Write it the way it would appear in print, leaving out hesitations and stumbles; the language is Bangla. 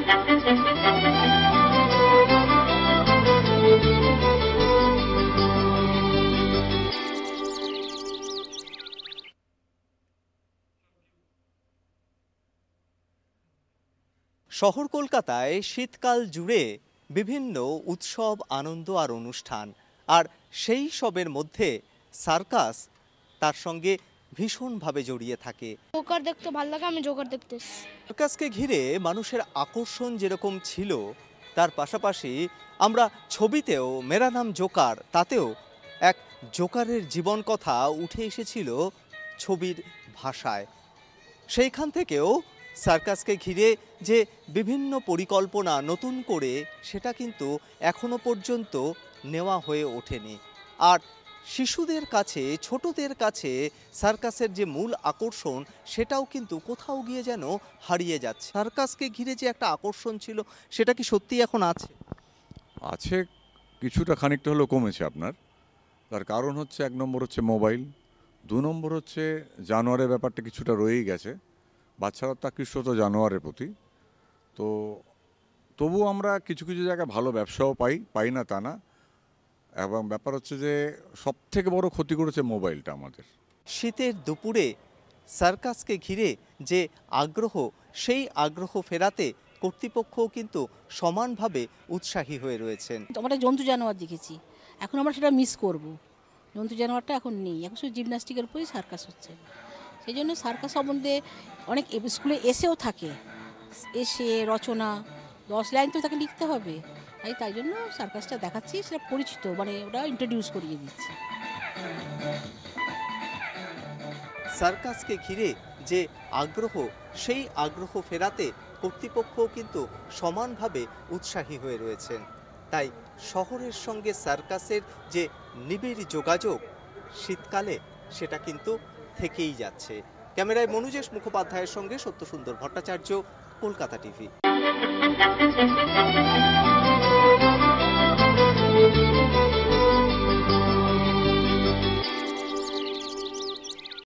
শহর কলকাতায় শীতকাল জুড়ে বিভিন্ন উৎসব, আনন্দ আর অনুষ্ঠান, আর সেই সবের মধ্যে সার্কাস তার সঙ্গে ভীষণভাবে জড়িয়ে থাকে। জোকার দেখতে ভালো লাগে, আমি জোকার দেখতে এসেছি। সার্কাসকে ঘিরে মানুষের আকর্ষণ যেরকম ছিল, তার পাশাপাশি আমরা ছবিতেও মেরা নাম জোকার, তাতেও এক জোকারের জীবন কথা উঠে এসেছিল ছবির ভাষায়। সেইখান থেকেও সার্কাসকে ঘিরে যে বিভিন্ন পরিকল্পনা নতুন করে, সেটা কিন্তু এখনো পর্যন্ত নেওয়া হয়ে ওঠেনি। আর শিশুদের কাছে, ছোটদের কাছে সার্কাসের যে মূল আকর্ষণ, সেটাও কিন্তু কোথাও গিয়ে যেন হারিয়ে যাচ্ছে। সার্কাসকে ঘিরে যে একটা আকর্ষণ ছিল, সেটা কি সত্যি এখন আছে? আছে, কিছুটা খানিকটা হলেও কমেছে আপনার। তার কারণ হচ্ছে, এক নম্বর হচ্ছে মোবাইল, দু নম্বর হচ্ছে জানোয়ারের ব্যাপারটা কিছুটা রয়েই গেছে। বাচ্চারা তো আকৃষ্ট তো জানোয়ারের প্রতি। তো তবুও আমরা কিছু কিছু জায়গায় ভালো ব্যবসাও পাই না তা না। এবং ব্যাপার হচ্ছে যে সবথেকে বড় ক্ষতি করেছে মোবাইলটা আমাদের। শীতের দুপুরে সার্কাসকে ঘিরে যে আগ্রহ, সেই আগ্রহ ফেরাতে কর্তৃপক্ষও কিন্তু সমানভাবে উৎসাহী হয়ে রয়েছেন। আমরা জন্তু জানোয়ার দেখেছি, এখন আমরা সেটা মিস করব। জন্তু জানোয়ারটা এখন নেই, এখন শুধু জিমন্যাস্টিকের উপরেই সার্কাস হচ্ছে। সেই জন্য সার্কাস সম্বন্ধে অনেক স্কুলে এসেও থাকে, এসে রচনা 10 লাইন তো তাকে লিখতে হবে। তাই জন্য সার্কাসটা দেখাচ্ছি, সেটা পরিচিত, মানে ওটা ইন্ট্রোডিউস করিয়ে দিচ্ছে। সার্কাসকে ঘিরে যে আগ্রহ, সেই আগ্রহ ফেরাতে কর্তৃপক্ষও কিন্তু সমানভাবে উৎসাহী হয়ে রয়েছেন। তাই শহরের সঙ্গে সার্কাসের যে নিবিড় যোগাযোগ, শীতকালে সেটা কিন্তু থেকেই যাচ্ছে। ক্যামেরায় মনুজেশ মুখোপাধ্যায়ের সঙ্গে সত্যসুন্দর ভট্টাচার্য, কলকাতা টিভি।